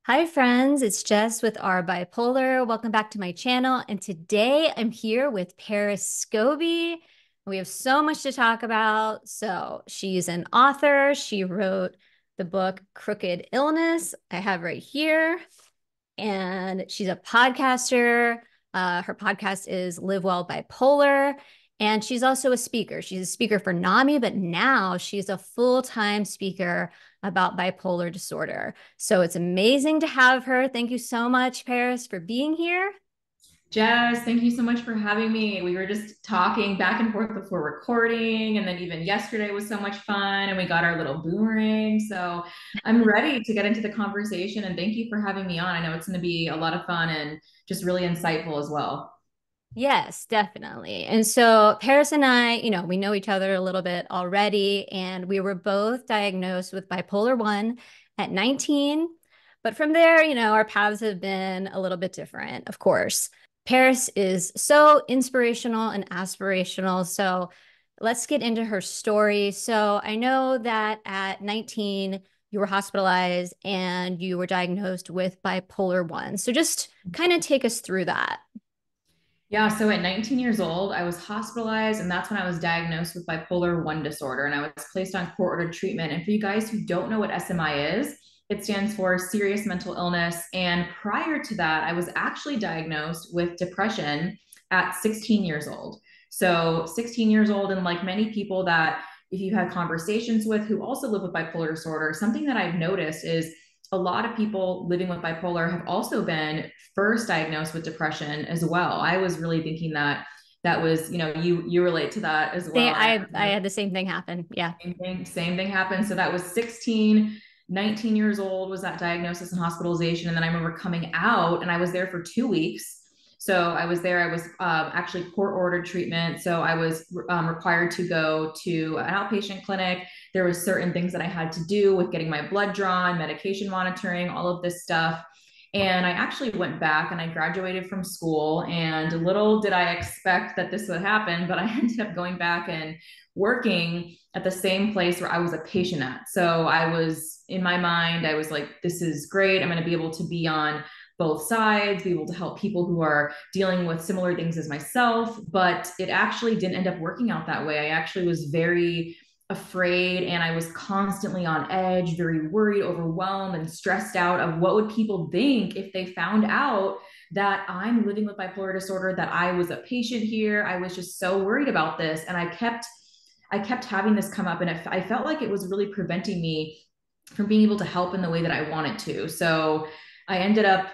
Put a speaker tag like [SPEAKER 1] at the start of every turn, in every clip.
[SPEAKER 1] Hi friends, it's Jess with our Bipolar. Welcome back to my channel. And today I'm here with Paris Scobie. We have so much to talk about. So she's an author. She wrote the book Crooked Illness. I have right here. And she's a podcaster. Her podcast is Live Well Bipolar. And she's also a speaker. She's a speaker for NAMI, but now she's a full-time speaker about bipolar disorder. So it's amazing to have her. Thank you so much, Paris, for being here.
[SPEAKER 2] Jess, thank you so much for having me. We were just talking back and forth before recording, and then even yesterday was so much fun, and we got our little boomerang. So I'm ready to get into the conversation, and thank you for having me on. I know it's going to be a lot of fun and just really insightful as well.
[SPEAKER 1] Yes, definitely. And so Paris and I, we know each other a little bit already, and we were both diagnosed with bipolar 1 at 19. But from there, our paths have been a little bit different, of course. Paris is so inspirational and aspirational. So let's get into her story. So I know that at 19, you were hospitalized and you were diagnosed with bipolar 1. So just kind of take us through that.
[SPEAKER 2] Yeah, so at 19 years old, I was hospitalized, and that's when I was diagnosed with bipolar 1 disorder, and I was placed on court ordered treatment. And for you guys who don't know what SMI is, it stands for serious mental illness. And prior to that, I was actually diagnosed with depression at 16 years old. So, 16 years old, and like many people that if you had conversations with who also live with bipolar disorder, something that I've noticed is a lot of people living with bipolar have also been first diagnosed with depression as well. I was really thinking that that was, you relate to that as
[SPEAKER 1] They,
[SPEAKER 2] well. And
[SPEAKER 1] I had the same thing happen. Yeah.
[SPEAKER 2] same thing happened. So that was 16, 19 years old was that diagnosis and hospitalization. And then I remember coming out and I was there for 2 weeks. So I was there, I was actually court ordered treatment. So I was required to go to an outpatient clinic. There was certain things that I had to do with getting my blood drawn, medication monitoring, all of this stuff. And I actually went back and I graduated from school. And little did I expect that this would happen, but I ended up going back and working at the same place where I was a patient at. So I was in my mind, I was like, this is great. I'm going to be able to be on both sides, be able to help people who are dealing with similar things as myself. But it actually didn't end up working out that way. I actually was very afraid and I was constantly on edge, very worried, overwhelmed, and stressed out of what would people think if they found out that I'm living with bipolar disorder, that I was a patient here. I was just so worried about this. And I kept having this come up, and I felt like it was really preventing me from being able to help in the way that I wanted to. So I ended up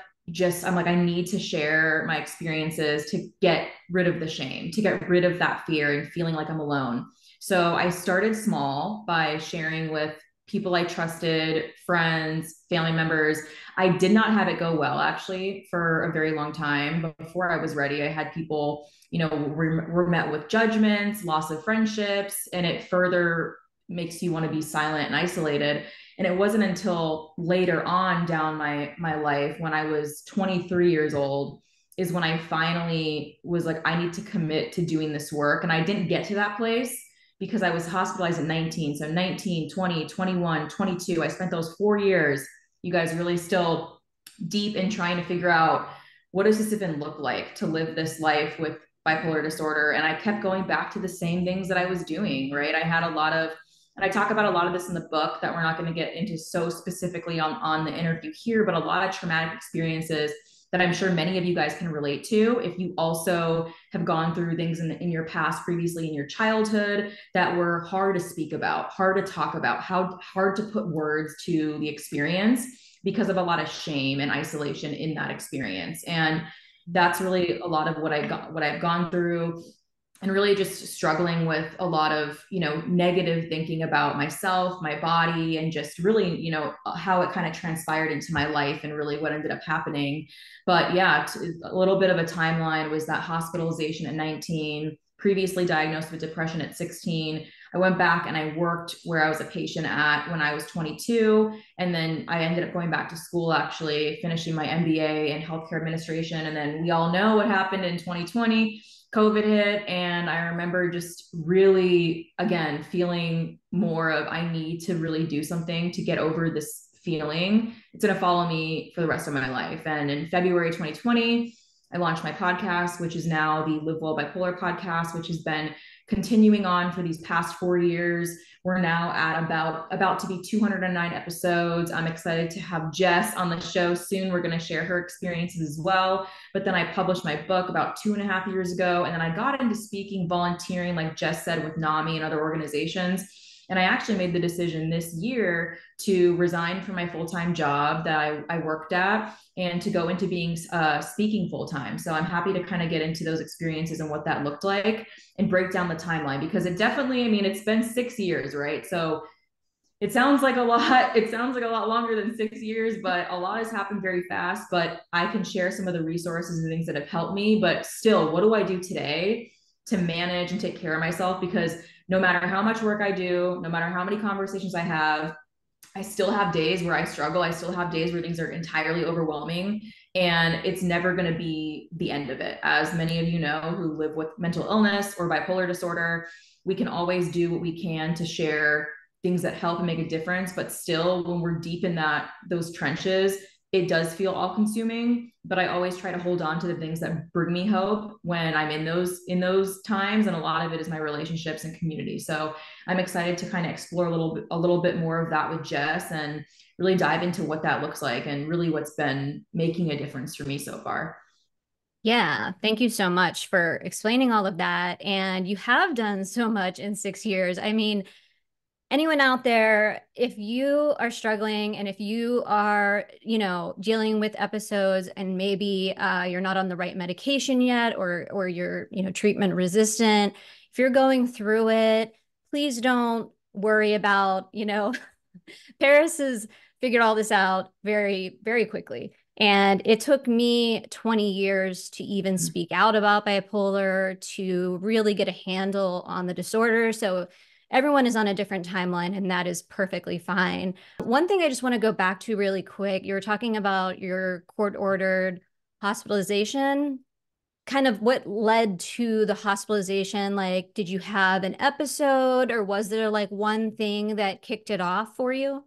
[SPEAKER 2] I'm like, I need to share my experiences to get rid of the shame, to get rid of that fear and feeling like I'm alone. So I started small by sharing with people I trusted, friends, family members. I did not have it go well actually for a very long time. But before I was ready, I had people, were met with judgments, loss of friendships, and it further makes you want to be silent and isolated. And it wasn't until later on down my life when I was 23 years old is when I finally was like, I need to commit to doing this work. And I didn't get to that place because I was hospitalized at 19. So 19, 20, 21, 22. I spent those 4 years, you guys, really still deep in trying to figure out what does this even look like to live this life with bipolar disorder. And I kept going back to the same things that I was doing, right? I had a lot of, and I talk about a lot of this in the book that we're not going to get into so specifically on the interview here, but a lot of traumatic experiences that I'm sure many of you guys can relate to. If you also have gone through things in your past, previously in your childhood, that were hard to speak about, hard to talk about, how hard to put words to the experience because of a lot of shame and isolation in that experience. And that's really a lot of what I've gone through, and really just struggling with a lot of negative thinking about myself, my body, and just really how it kind of transpired into my life and really what ended up happening. But yeah, a little bit of a timeline was that hospitalization at 19, previously diagnosed with depression at 16. I went back and I worked where I was a patient at when I was 22. And then I ended up going back to school, actually finishing my MBA in healthcare administration. And then we all know what happened in 2020. COVID hit, and I remember just really, again, feeling more of I need to really do something to get over this feeling, it's going to follow me for the rest of my life. And in February 2020, I launched my podcast, which is now the Live Well Bipolar podcast, which has been continuing on for these past 4 years. We're now at about to be 209 episodes. I'm excited to have Jess on the show soon. We're going to share her experiences as well. But then I published my book about 2.5 years ago. And then I got into speaking, volunteering, like Jess said, with NAMI and other organizations. And I actually made the decision this year to resign from my full-time job that I worked at and to go into being speaking full-time. So I'm happy to kind of get into those experiences and what that looked like and break down the timeline, because it definitely, I mean, it's been 6 years, right? So it sounds like a lot. It sounds like a lot longer than 6 years, but a lot has happened very fast. But I can share some of the resources and things that have helped me. But still, what do I do today to manage and take care of myself? Because no matter how much work I do, no matter how many conversations I have, I still have days where I struggle. I still have days where things are entirely overwhelming, and it's never going to be the end of it. As many of you know who live with mental illness or bipolar disorder, we can always do what we can to share things that help and make a difference. But still, when we're deep in those trenches, it does feel all consuming. But I always try to hold on to the things that bring me hope when I'm in those times. And a lot of it is my relationships and community. So I'm excited to kind of explore a little bit more of that with Jess and really dive into what that looks like and really what's been making a difference for me so far.
[SPEAKER 1] Yeah, thank you so much for explaining all of that. And you have done so much in 6 years. I mean, anyone out there, if you are struggling and if you are, dealing with episodes and maybe you're not on the right medication yet, or you're, treatment resistant, if you're going through it, please don't worry about, Paris has figured all this out very, very quickly. And it took me 20 years to even speak out about bipolar, to really get a handle on the disorder. So everyone is on a different timeline, and that is perfectly fine. One thing I just want to go back to really quick, you were talking about your court-ordered hospitalization. Kind of what led to the hospitalization? Like, did you have an episode, or was there like one thing that kicked it off for you?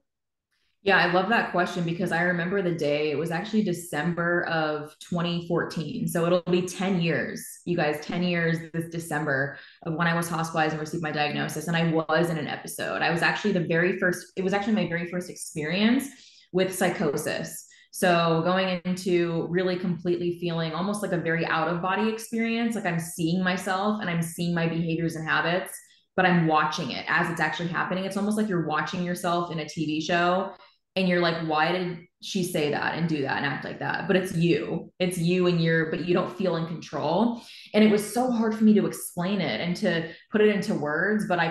[SPEAKER 2] Yeah, I love that question because I remember the day. It was actually December of 2014. So it'll be 10 years, you guys, 10 years this December of when I was hospitalized and received my diagnosis. And I was in an episode. I was actually it was actually my very first experience with psychosis. So going into really completely feeling almost like a very out of body experience, like I'm seeing myself and I'm seeing my behaviors and habits, but I'm watching it as it's actually happening. It's almost like you're watching yourself in a TV show and you're like, why did she say that and do that and act like that? But it's you, and but you don't feel in control. And it was so hard for me to explain it and to put it into words. But I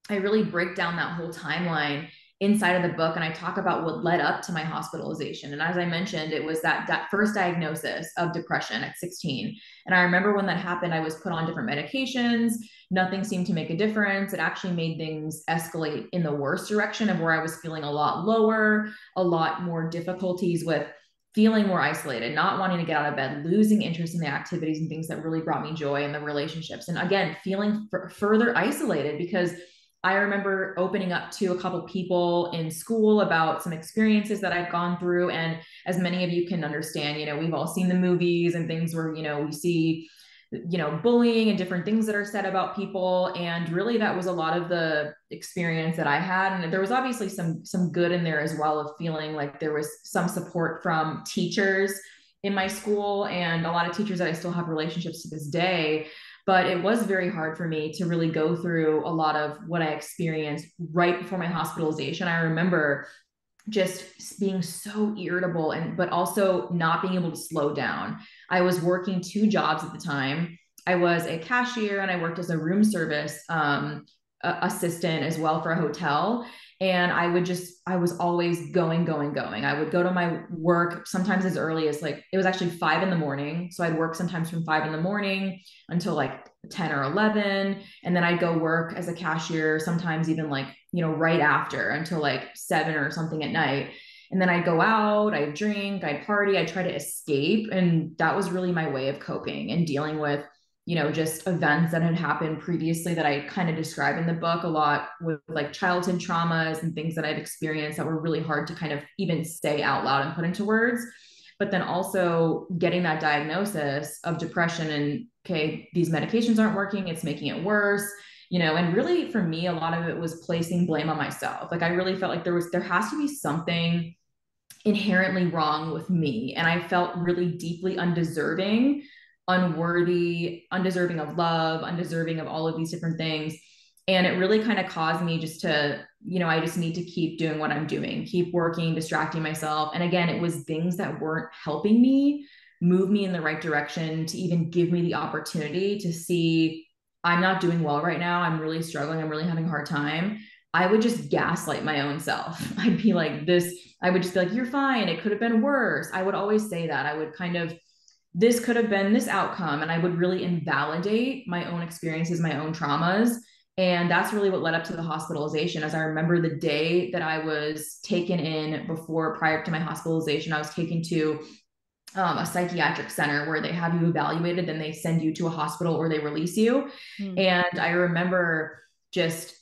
[SPEAKER 2] really break down that whole timeline inside of the book, and I talk about what led up to my hospitalization. And as I mentioned, it was that first diagnosis of depression at 16. And I remember when that happened, I was put on different medications. Nothing seemed to make a difference. It actually made things escalate in the worst direction, of where I was feeling a lot lower, a lot more difficulties with feeling more isolated, not wanting to get out of bed, losing interest in the activities and things that really brought me joy, and the relationships. And again, feeling further isolated, because I remember opening up to a couple people in school about some experiences that I've gone through. And as many of you can understand, we've all seen the movies and things where, we see, bullying and different things that are said about people. And really that was a lot of the experience that I had. And there was obviously some good in there as well, of feeling like there was some support from teachers in my school, and a lot of teachers that I still have relationships to this day. But it was very hard for me to really go through a lot of what I experienced right before my hospitalization. I remember just being so irritable, but also not being able to slow down. I was working 2 jobs at the time. I was a cashier and I worked as a room service assistant as well for a hotel. And I was always going, going, going. I would go to my work sometimes as early as, like, it was actually 5 in the morning. So I'd work sometimes from 5 in the morning until like 10 or 11. And then I'd go work as a cashier, sometimes even like, right after, until like 7 or something at night. And then I'd go out, I'd drink, I'd party, I'd try to escape. And that was really my way of coping and dealing with, just events that had happened previously that I kind of describe in the book a lot with like childhood traumas and things that I'd experienced that were really hard to kind of even say out loud and put into words. But then also getting that diagnosis of depression and, okay, these medications aren't working, it's making it worse. And really for me, a lot of it was placing blame on myself. Like I really felt like there has to be something inherently wrong with me. And I felt really deeply undeserving, unworthy, undeserving of love, undeserving of all of these different things. And it really kind of caused me just to, I just need to keep doing what I'm doing, keep working, distracting myself. And again, it was things that weren't helping me move me in the right direction to even give me the opportunity to see I'm not doing well right now. I'm really struggling. I'm really having a hard time. I would just gaslight my own self. I'd be like, I would just be like, you're fine. It could have been worse. I would always say that. I would kind of, this could have been this outcome. And I would really invalidate my own experiences, my own traumas. And that's really what led up to the hospitalization. As I remember the day that I was taken in prior to my hospitalization, I was taken to a psychiatric center where they have you evaluated, then they send you to a hospital or they release you.
[SPEAKER 1] Mm.
[SPEAKER 2] And I remember just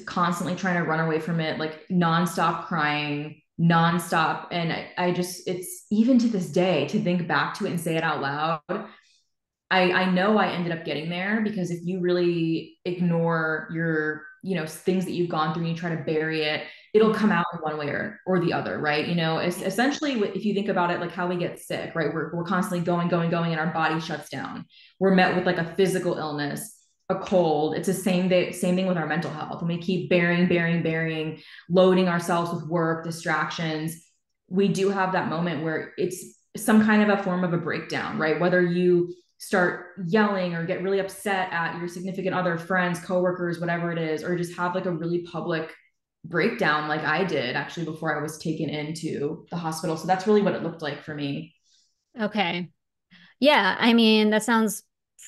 [SPEAKER 2] constantly trying to run away from it, like nonstop crying, nonstop. And I just, it's even to this day to think back to it and say it out loud. I know I ended up getting there because if you really ignore your, things that you've gone through and you try to bury it, it'll come out in one way or the other, right? It's essentially, if you think about it, like how we get sick, right? We're constantly going, and our body shuts down. We're met with like a physical illness, a cold. It's the same thing with our mental health. And we keep burying, loading ourselves with work, distractions. We do have that moment where it's some kind of a form of a breakdown, right? Whether you start yelling or get really upset at your significant other, friends, coworkers, whatever it is, or just have like a really public breakdown like I did actually before I was taken into the hospital. So that's really what it looked like for me.
[SPEAKER 1] Okay. Yeah, I mean, that sounds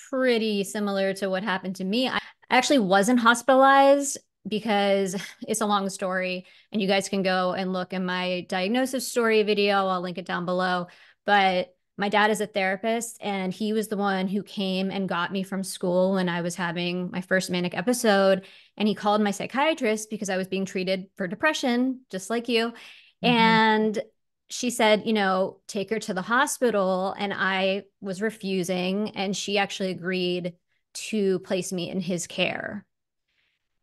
[SPEAKER 1] pretty similar to what happened to me. I actually wasn't hospitalized because it's a long story, and you guys can go and look in my diagnosis story video. I'll link it down below. But my dad is a therapist, and he was the one who came and got me from school when I was having my first manic episode. And he called my psychiatrist because I was being treated for depression, just like you.
[SPEAKER 2] Mm-hmm.
[SPEAKER 1] And she said, take her to the hospital. And I was refusing. And she actually agreed to place me in his care.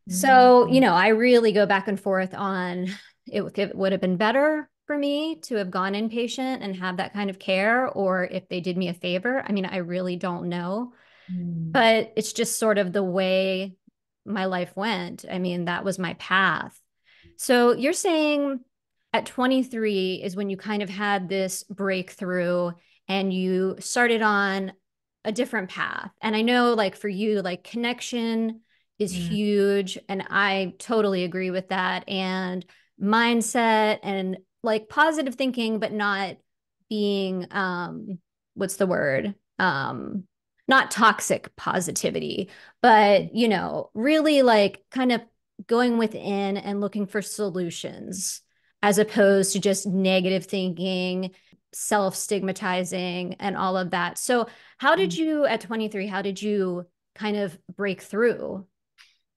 [SPEAKER 1] So,
[SPEAKER 2] Mm-hmm.
[SPEAKER 1] I really go back and forth on it would have been better for me to have gone inpatient and have that kind of care, or if they did me a favor. I mean, I really don't know, but it's just sort of the way my life went. I mean, that was my path. So you're saying at 23 is when you kind of had this breakthrough and you started on a different path. And I know, like, for you, like, connection is
[SPEAKER 2] Mm-hmm.
[SPEAKER 1] huge. And I totally agree with that. And mindset and like positive thinking, but not being, what's the word? Not toxic positivity, but, really like kind of going within and looking for solutions as opposed to just negative thinking, self stigmatizing, and all of that. So, how did you, at 23, how did you kind of break through?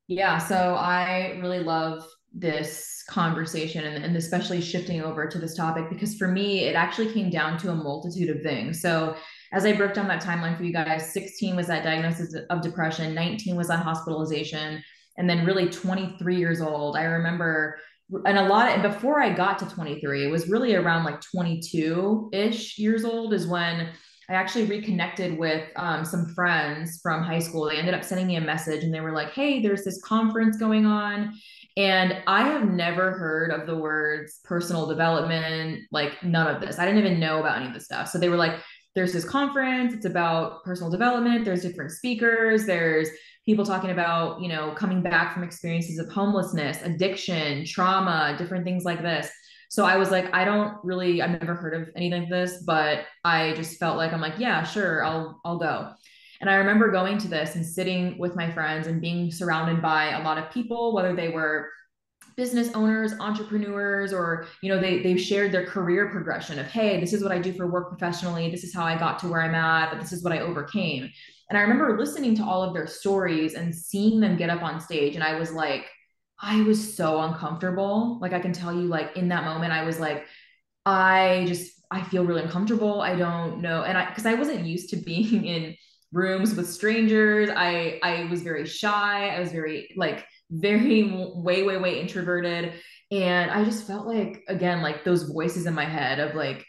[SPEAKER 2] Yeah, so I really love this conversation and especially shifting over to this topic because for me, it actually came down to a multitude of things. So, as I broke down that timeline for you guys, 16 was that diagnosis of depression, 19 was that hospitalization, and then really 23 years old. I remember, and before I got to 23, it was really around like 22 ish years old is when I actually reconnected with some friends from high school. They ended up sending me a message and they were like, hey, there's this conference going on. And I have never heard of the words personal development, like none of this. I didn't even know about any of this stuff. So they were like, there's this conference, it's about personal development. There's different speakers. There's people talking about, coming back from experiences of homelessness, addiction, trauma, different things like this. So I was like, I've never heard of anything like this, but I just felt like I'm like, yeah, sure, I'll go. And I remember going to this and sitting with my friends and being surrounded by a lot of people, whether they were business owners, entrepreneurs, or they've shared their career progression of, hey, this is what I do for work professionally, this is how I got to where I'm at, but this is what I overcame. And I remember listening to all of their stories and seeing them get up on stage. And I was like, I was so uncomfortable. Like I can tell you, like in that moment, I was like, I feel really uncomfortable. I don't know. And because I wasn't used to being in rooms with strangers. I was very shy. I was very like very way introverted. And I just felt like again, like those voices in my head of like,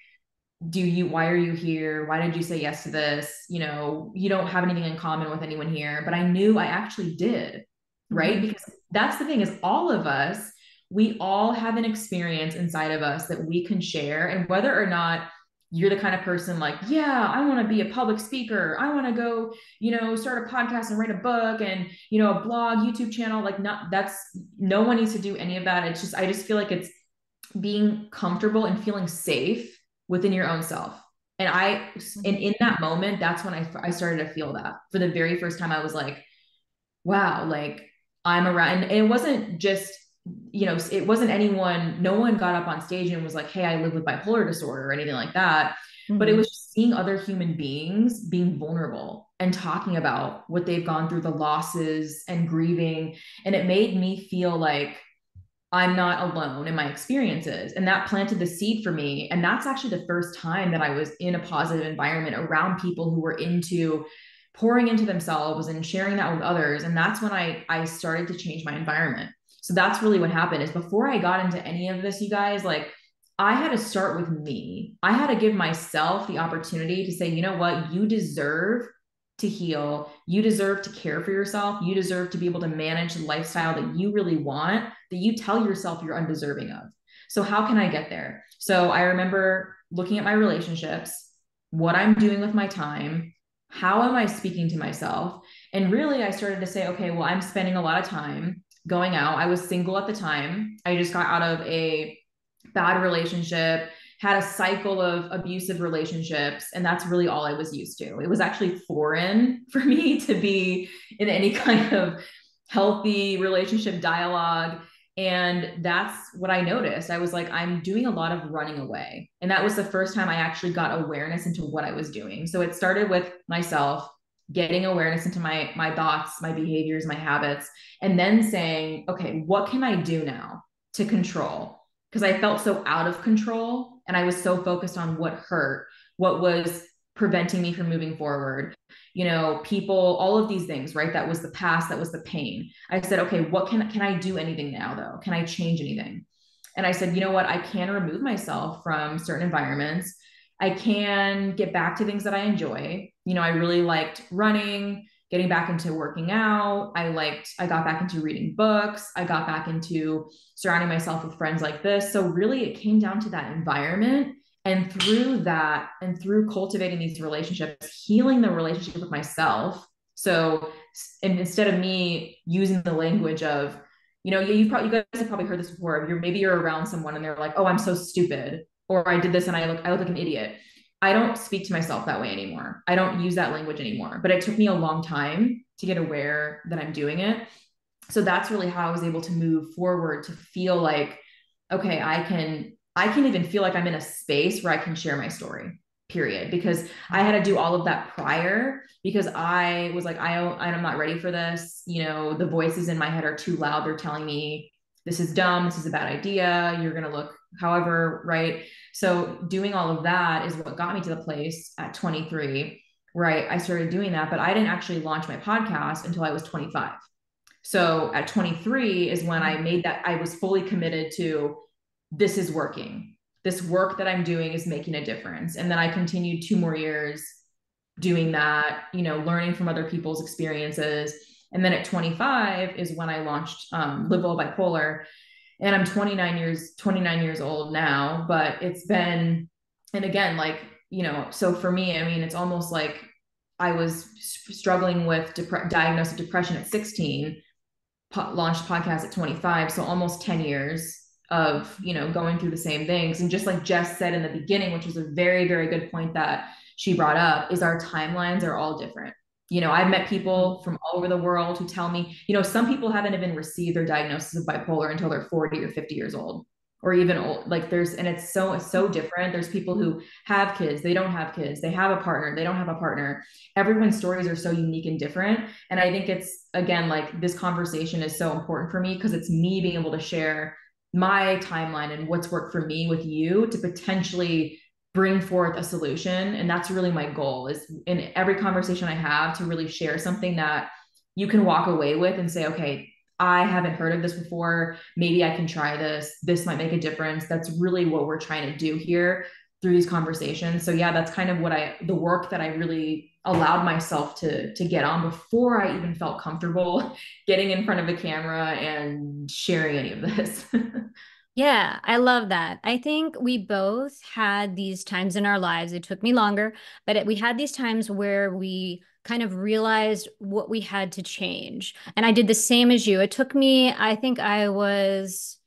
[SPEAKER 2] why are you here? Why did you say yes to this? You don't have anything in common with anyone here. But I knew I actually did, right?
[SPEAKER 1] Mm-hmm.
[SPEAKER 2] Because that's the thing is all of us, we all have an experience inside of us that we can share. And whether or not you're the kind of person like, yeah, I want to be a public speaker. I want to go, start a podcast and write a book and, a blog, YouTube channel. Like, not that's no one needs to do any of that. I just feel like it's being comfortable and feeling safe within your own self. And in that moment, that's when I started to feel that for the very first time. I was like, wow, like I'm around. And it wasn't just, it wasn't anyone, no one got up on stage and was like, hey, I live with bipolar disorder or anything like that. But it
[SPEAKER 1] Mm-hmm.
[SPEAKER 2] was just seeing other human beings being vulnerable and talking about what they've gone through, the losses and grieving. And it made me feel like I'm not alone in my experiences. And that planted the seed for me. And that's actually the first time that I was in a positive environment around people who were into pouring into themselves and sharing that with others. And that's when I started to change my environment. So that's really what happened is before I got into any of this, you guys, like I had to start with me. I had to give myself the opportunity to say, you know what, you deserve to heal. You deserve to care for yourself. You deserve to be able to manage the lifestyle that you really want, that you tell yourself you're undeserving of. So, how can I get there? So, I remember looking at my relationships, what I'm doing with my time, how am I speaking to myself? And really, I started to say, okay, well, I'm spending a lot of time going out. I was single at the time. I just got out of a bad relationship, had a cycle of abusive relationships, and that's really all I was used to. It was actually foreign for me to be in any kind of healthy relationship dialogue. And that's what I noticed. I was like, I'm doing a lot of running away. And that was the first time I actually got awareness into what I was doing. So it started with myself, getting awareness into my thoughts, my behaviors, my habits, and then saying, okay, what can I do now to control? Because I felt so out of control and I was so focused on what hurt, what was preventing me from moving forward. People, all of these things, right? That was the past, that was the pain. I said, okay, what can I do anything now though? Can I change anything? And I said, you know what? I can remove myself from certain environments. I can get back to things that I enjoy. I really liked running, getting back into working out. I got back into reading books. I got back into surrounding myself with friends like this. So really it came down to that environment. And through that, and through cultivating these relationships, healing the relationship with myself. So, and instead of me using the language of, you guys have probably heard this before. You're around someone and they're like, oh, I'm so stupid. Or I did this and I look like an idiot. I don't speak to myself that way anymore. I don't use that language anymore. But it took me a long time to get aware that I'm doing it. So that's really how I was able to move forward to feel like, okay, I can even feel like I'm in a space where I can share my story, period. Because I had to do all of that prior because I was like, I'm not ready for this. The voices in my head are too loud. They're telling me this is dumb. This is a bad idea. You're going to look however, right? So doing all of that is what got me to the place at 23 where I started doing that. But I didn't actually launch my podcast until I was 25. So at 23 is when I made that, I was fully committed to this is working. This work that I'm doing is making a difference. And then I continued 2 more years doing that, learning from other people's experiences. And then at 25 is when I launched Live Well Bipolar. And I'm 29 years old now, but it's been, and again, like, so for me, I mean, it's almost like I was struggling with diagnosed with depression at 16, launched podcast at 25. So almost 10 years of, going through the same things. And just like Jess said in the beginning, which was a very, very good point that she brought up, is our timelines are all different. I've met people from all over the world who tell me, some people haven't even received their diagnosis of bipolar until they're 40 or 50 years old. or even like there's, and it's so different. There's people who have kids, they don't have kids, they have a partner, they don't have a partner. Everyone's stories are so unique and different. And I think it's, again, like this conversation is so important for me because it's me being able to share my timeline and what's worked for me with you to potentially bring forth a solution. And that's really my goal, is in every conversation I have to really share something that you can walk away with and say, okay, I haven't heard of this before. Maybe I can try this. This might make a difference. That's really what we're trying to do here through these conversations. So yeah, that's kind of the work that I really allowed myself to get on before I even felt comfortable getting in front of a camera and sharing any of this.
[SPEAKER 1] Yeah, I love that. I think we both had these times in our lives. It took me longer, but we had these times where we kind of realized what we had to change. And I did the same as you. It took me, I think I was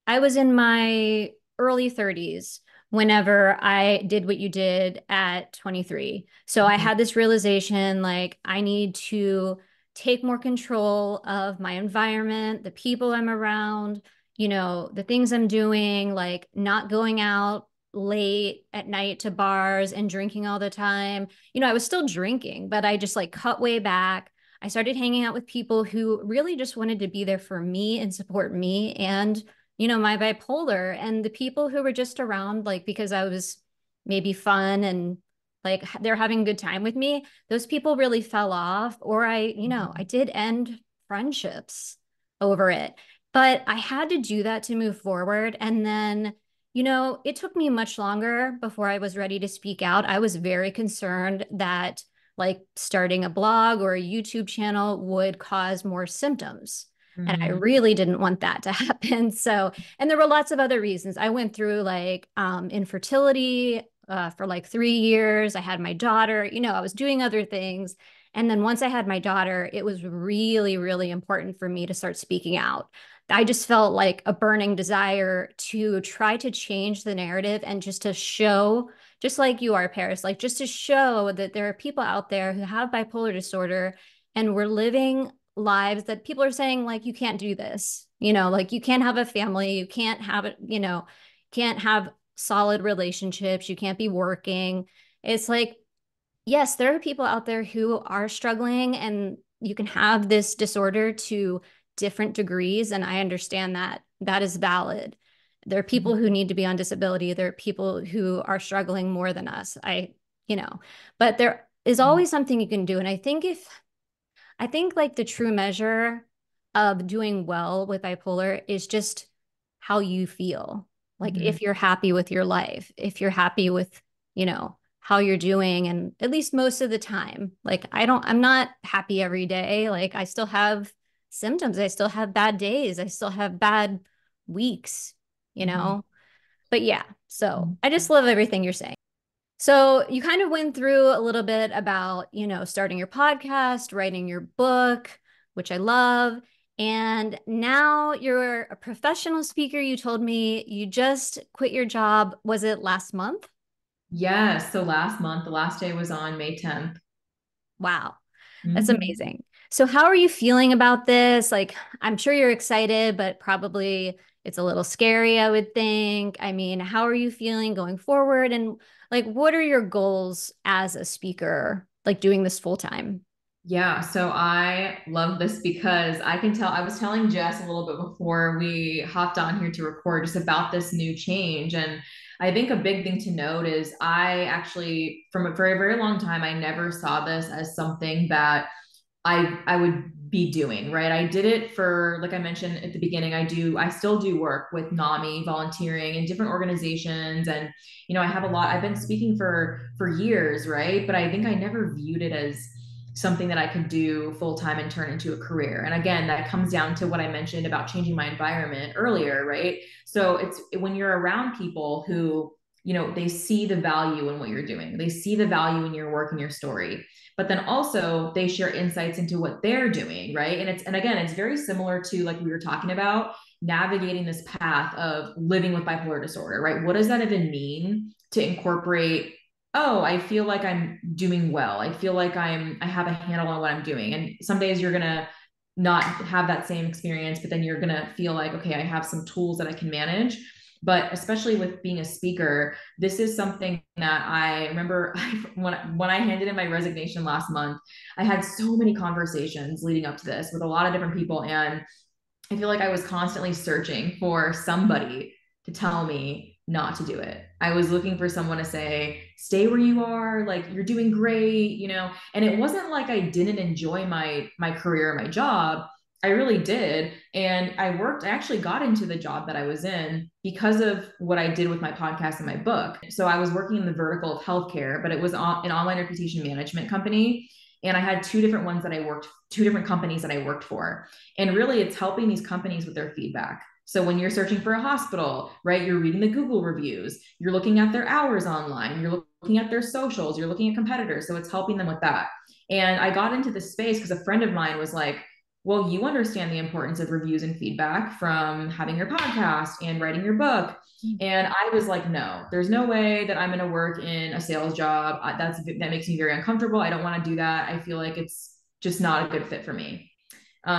[SPEAKER 1] in my early 30s whenever I did what you did at 23. So I
[SPEAKER 2] Mhm.
[SPEAKER 1] had this realization like I need to take more control of my environment, the people I'm around, the things I'm doing, like not going out late at night to bars and drinking all the time. I was still drinking, but I just like cut way back. I started hanging out with people who really just wanted to be there for me and support me and my bipolar, and the people who were just around, like, because I was maybe fun and like they're having a good time with me, those people really fell off, or I did end friendships over it. But I had to do that to move forward. And then, it took me much longer before I was ready to speak out. I was very concerned that like starting a blog or a YouTube channel would cause more symptoms. And I
[SPEAKER 2] Mhm.
[SPEAKER 1] really didn't want that to happen. So, and there were lots of other reasons. I went through like infertility for like 3 years. I had my daughter, I was doing other things. And then once I had my daughter, it was really, really important for me to start speaking out. I just felt like a burning desire to try to change the narrative and just to show, just like you are, Paris, like just to show that there are people out there who have bipolar disorder and we're living lives that people are saying like you can't do this, like you can't have a family, you can't have it, can't have solid relationships, you can't be working. It's like, yes, there are people out there who are struggling and you can have this disorder to different degrees, and I understand that that is valid. There are people who need to be on disability, there are people who are struggling more than us. You know but there is
[SPEAKER 2] Mhm.
[SPEAKER 1] always something you can do, and I think like the true measure of doing well with bipolar is just how you feel. Like
[SPEAKER 2] Mhm.
[SPEAKER 1] if you're happy with your life, if you're happy with, how you're doing, and at least most of the time. Like I'm not happy every day. Like I still have symptoms. I still have bad days. I still have bad weeks, you
[SPEAKER 2] Mhm.
[SPEAKER 1] know? But yeah, so
[SPEAKER 2] Mhm.
[SPEAKER 1] I just love everything you're saying. So you kind of went through a little bit about, starting your podcast, writing your book, which I love. And now you're a professional speaker. You told me you just quit your job. Was it last month?
[SPEAKER 2] Yes. So last month, the last day was on May 10th.
[SPEAKER 1] Wow. That's
[SPEAKER 2] Mhm.
[SPEAKER 1] amazing. So how are you feeling about this? Like, I'm sure you're excited, but probably it's a little scary, I would think. I mean, how are you feeling going forward? And like, what are your goals as a speaker, like doing this full time?
[SPEAKER 2] Yeah, so I love this because I can tell, I was telling Jess a little bit before we hopped on here to record just about this new change. And I think a big thing to note is I actually, from a very, very long time, I never saw this as something that I would be doing, right? I did it for, like I mentioned at the beginning, I still do work with NAMI, volunteering in different organizations. And, I have a lot, I've been speaking for years, right? But I think I never viewed it as something that I could do full time and turn into a career. And again, that comes down to what I mentioned about changing my environment earlier, right? So it's when you're around people who, they see the value in what you're doing, they see the value in your work and your story, but then also they share insights into what they're doing, right? And again, it's very similar to, like we were talking about, navigating this path of living with bipolar disorder, right? What does that even mean to incorporate, oh, I feel like I'm doing well, I feel like I have a handle on what I'm doing, and some days you're gonna not have that same experience, but then you're gonna feel like, okay, I have some tools that I can manage. But especially with being a speaker, this is something that I remember when I handed in my resignation last month, I had so many conversations leading up to this with a lot of different people. And I feel like I was constantly searching for somebody to tell me not to do it. I was looking for someone to say, stay where you are, like you're doing great, And it wasn't like I didn't enjoy my career, my job. I really did. And I actually got into the job that I was in because of what I did with my podcast and my book. So I was working in the vertical of healthcare, but it was an online reputation management company. And I had two different companies that I worked for. And really, it's helping these companies with their feedback. So when you're searching for a hospital, right, you're reading the Google reviews, you're looking at their hours online, you're looking at their socials, you're looking at competitors. So it's helping them with that. And I got into this space because a friend of mine was like, well, you understand the importance of reviews and feedback from having your podcast and writing your book. And I was like, no, there's no way that I'm going to work in a sales job. That makes me very uncomfortable. I don't want to do that. I feel like it's just not a good fit for me.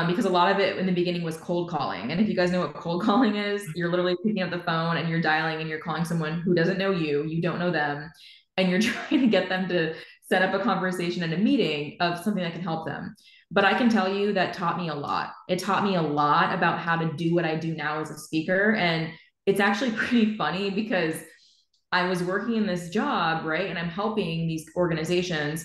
[SPEAKER 2] Because a lot of it in the beginning was cold calling. And if you guys know what cold calling is, you're literally picking up the phone and you're dialing and you're calling someone who doesn't know you, you don't know them, and you're trying to get them to set up a conversation and a meeting of something that can help them. But I can tell you that taught me a lot. It taught me a lot about how to do what I do now as a speaker. And it's actually pretty funny because I was working in this job, right? And I'm helping these organizations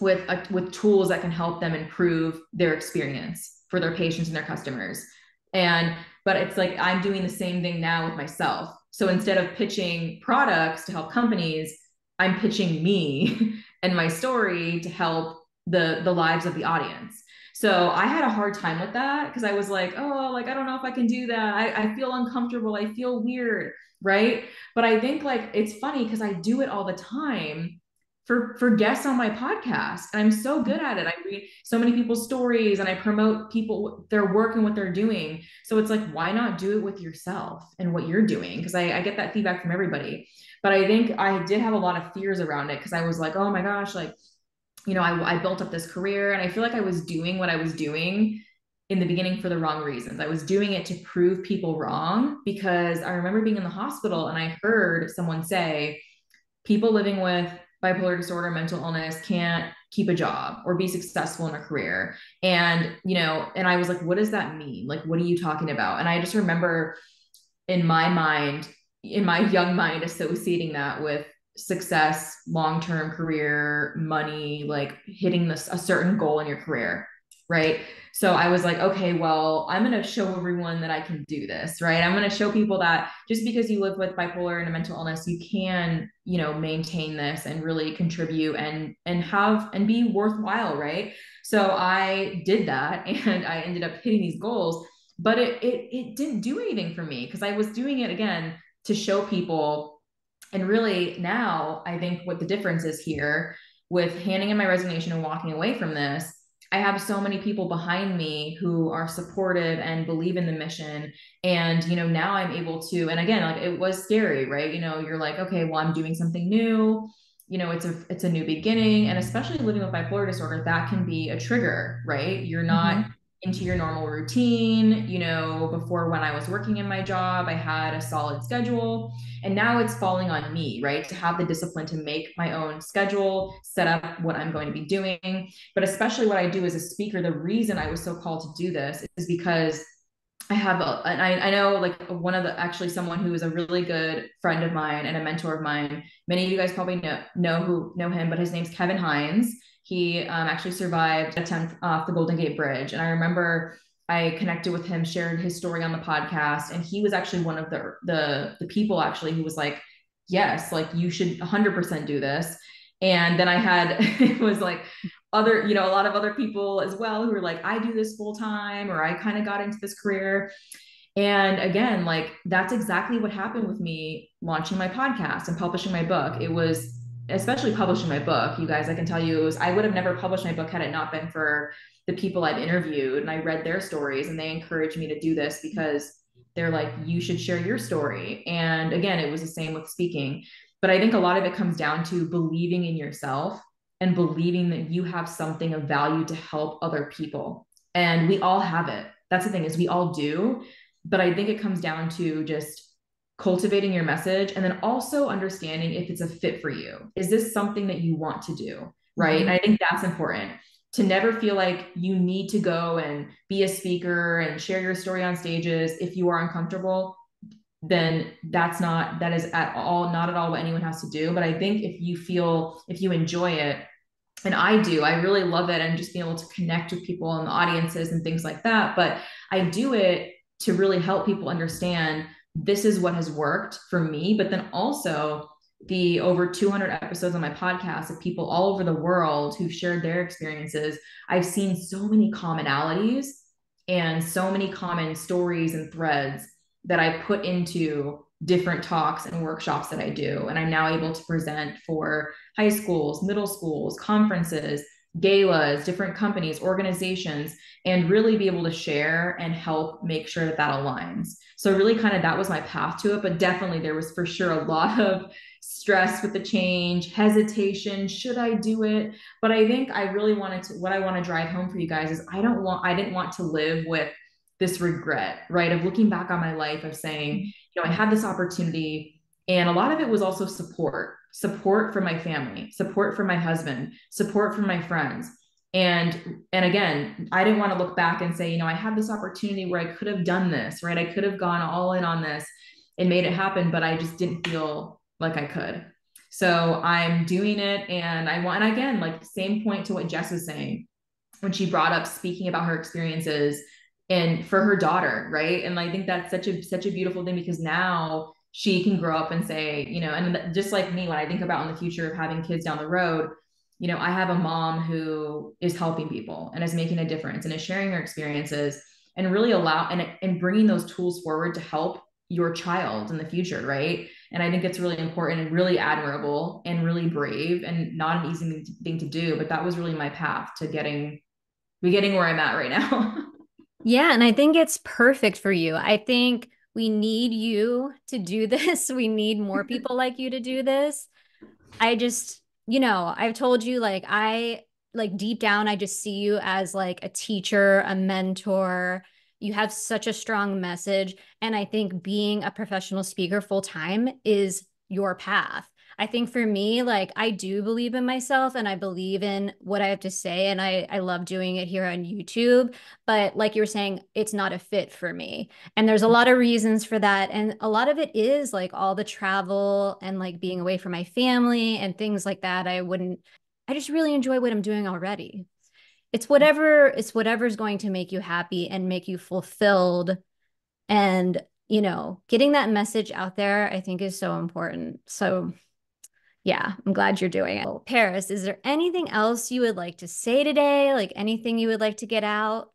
[SPEAKER 2] with tools that can help them improve their experience for their patients and their customers. But it's like I'm doing the same thing now with myself. So instead of pitching products to help companies, I'm pitching me and my story to help the lives of the audience. So I had a hard time with that because I was like, oh, like I don't know if I can do that. I feel uncomfortable. I feel weird, right? But I think like it's funny because I do it all the time for guests on my podcast. And I'm so good at it. I read so many people's stories and I promote people, their work and what they're doing. So it's like, why not do it with yourself and what you're doing? Because I get that feedback from everybody. But I think I did have a lot of fears around it because I was like, oh my gosh, like, I built up this career and I feel like I was doing what I was doing in the beginning for the wrong reasons. I was doing it to prove people wrong because I remember being in the hospital and I heard someone say, people living with bipolar disorder, mental illness can't keep a job or be successful in a career. And I was like, what does that mean? Like, what are you talking about? And I just remember in my mind, in my young mind, associating that with success, long-term career, money, like hitting a certain goal in your career, right? So I was like, okay, well, I'm going to show everyone that I can do this, right? I'm going to show people that just because you live with bipolar and a mental illness, you can, maintain this and really contribute and be worthwhile, right? So I did that and I ended up hitting these goals, but it didn't do anything for me because I was doing it again to show people. And really now I think what the difference is here with handing in my resignation and walking away from this, I have so many people behind me who are supportive and believe in the mission. And, now I'm able to, and again, like it was scary, right? You're like, okay, well, I'm doing something new. It's a new beginning. And especially living with bipolar disorder, that can be a trigger, right? You're not into your normal routine. Before when I was working in my job, I had a solid schedule. And now it's falling on me, right? To have the discipline to make my own schedule, set up what I'm going to be doing. But especially what I do as a speaker, the reason I was so called to do this is because I know like actually someone who is a really good friend of mine and a mentor of mine. Many of you guys probably know him, but his name's Kevin Hines. He actually survived an attempt off the Golden Gate Bridge. And I remember I connected with him, shared his story on the podcast. And he was actually one of the people actually who was like, yes, like you should 100% do this. And then I had, it was like, a lot of other people as well who were like, I do this full time, or I kind of got into this career. And again, like that's exactly what happened with me launching my podcast and publishing my book. It was especially publishing my book, you guys, I can tell you, I would have never published my book had it not been for the people I've interviewed and I read their stories and they encouraged me to do this because they're like, you should share your story. And again, it was the same with speaking. But I think a lot of it comes down to believing in yourself and believing that you have something of value to help other people. And we all have it. That's the thing is we all do. But I think it comes down to just cultivating your message, and then also understanding if it's a fit for you. Is this something that you want to do? Right. And
[SPEAKER 1] Mhm.
[SPEAKER 2] I think that's important, to never feel like you need to go and be a speaker and share your story on stages. If you are uncomfortable, then that is at all, not at all what anyone has to do. But I think if you enjoy it, and I do, I really love it, and just being able to connect with people in the audiences and things like that. But I do it to really help people understand this is what has worked for me. But then also the over 200 episodes on my podcast of people all over the world who've shared their experiences, I've seen so many commonalities and so many common stories and threads that I put into different talks and workshops that I do. And I'm now able to present for high schools, middle schools, conferences, galas, different companies, organizations, and really be able to share and help make sure that that aligns. So, really, kind of that was my path to it. But definitely, there was for sure a lot of stress with the change, hesitation. Should I do it? But I think I really wanted to, what I want to drive home for you guys is I didn't want to live with this regret, right? Of looking back on my life, of saying, I had this opportunity. And a lot of it was also support from my family, support from my husband, support from my friends. And again, I didn't want to look back and say, I had this opportunity where I could have done this, right? I could have gone all in on this and made it happen, but I just didn't feel like I could. So I'm doing it, and I want, and again, like same point to what Jess was saying when she brought up speaking about her experiences and for her daughter, right? And I think that's such a beautiful thing, because now she can grow up and say, and just like me, when I think about in the future of having kids down the road, I have a mom who is helping people and is making a difference and is sharing her experiences, and really and bringing those tools forward to help your child in the future, right? And I think it's really important and really admirable and really brave and not an easy thing to do. But that was really my path to getting where I'm at right now.
[SPEAKER 1] Yeah, and I think it's perfect for you. I think we need you to do this. We need more people like you to do this. I just, I've told you like deep down, I just see you as like a teacher, a mentor. You have such a strong message. And I think being a professional speaker full time is your path. I think for me, like I do believe in myself and I believe in what I have to say. And I love doing it here on YouTube. But like you were saying, it's not a fit for me. And there's a lot of reasons for that. And a lot of it is like all the travel and like being away from my family and things like that. I just really enjoy what I'm doing already. It's whatever's going to make you happy and make you fulfilled. And, getting that message out there, I think is so important. So yeah, I'm glad you're doing it. Oh, Paris, is there anything else you would like to say today? Like anything you would like to get out?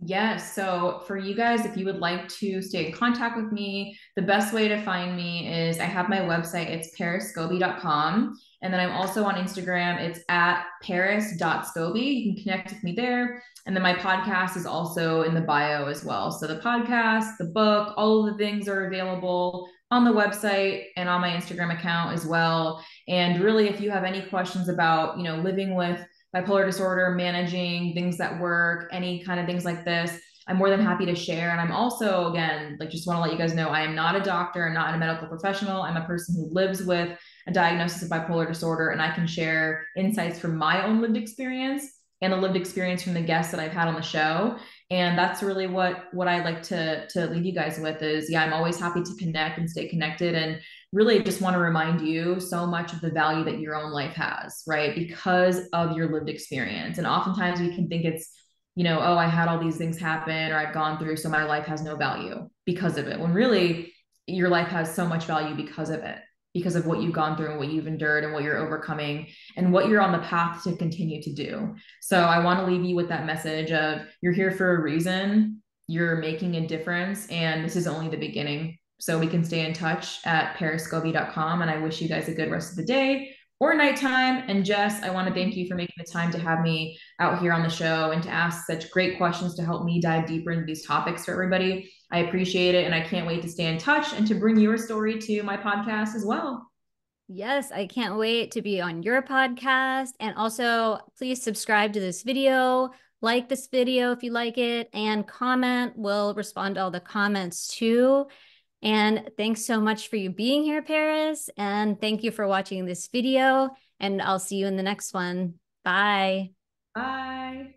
[SPEAKER 2] Yes. So for you guys, if you would like to stay in contact with me, the best way to find me is I have my website. It's pariscobie.com. And then I'm also on Instagram. It's at paris.scobie. You can connect with me there. And then my podcast is also in the bio as well. So the podcast, the book, all of the things are available on the website and on my Instagram account as well. And really, if you have any questions about, living with bipolar disorder, managing things that work, any kind of things like this, I'm more than happy to share. And I'm also, again, like just want to let you guys know, I am not a doctor, I'm not a medical professional. I'm a person who lives with a diagnosis of bipolar disorder, and I can share insights from my own lived experience and the lived experience from the guests that I've had on the show. And that's really what I like to leave you guys with is, yeah, I'm always happy to connect and stay connected, and really just want to remind you so much of the value that your own life has, right? Because of your lived experience. And oftentimes we can think it's, oh, I had all these things happen or I've gone through, so my life has no value because of it. When really your life has so much value because of it, because of what you've gone through and what you've endured and what you're overcoming and what you're on the path to continue to do. So I want to leave you with that message of you're here for a reason, you're making a difference, and this is only the beginning. So we can stay in touch at pariscobie.com. And I wish you guys a good rest of the day or nighttime. And Jess, I want to thank you for making the time to have me out here on the show and to ask such great questions to help me dive deeper into these topics for everybody. I appreciate it. And I can't wait to stay in touch and to bring your story to my podcast as well.
[SPEAKER 1] Yes, I can't wait to be on your podcast. And also, please subscribe to this video, like this video if you like it, and comment. We'll respond to all the comments too. And thanks so much for you being here, Paris. And thank you for watching this video. And I'll see you in the next one. Bye.
[SPEAKER 2] Bye.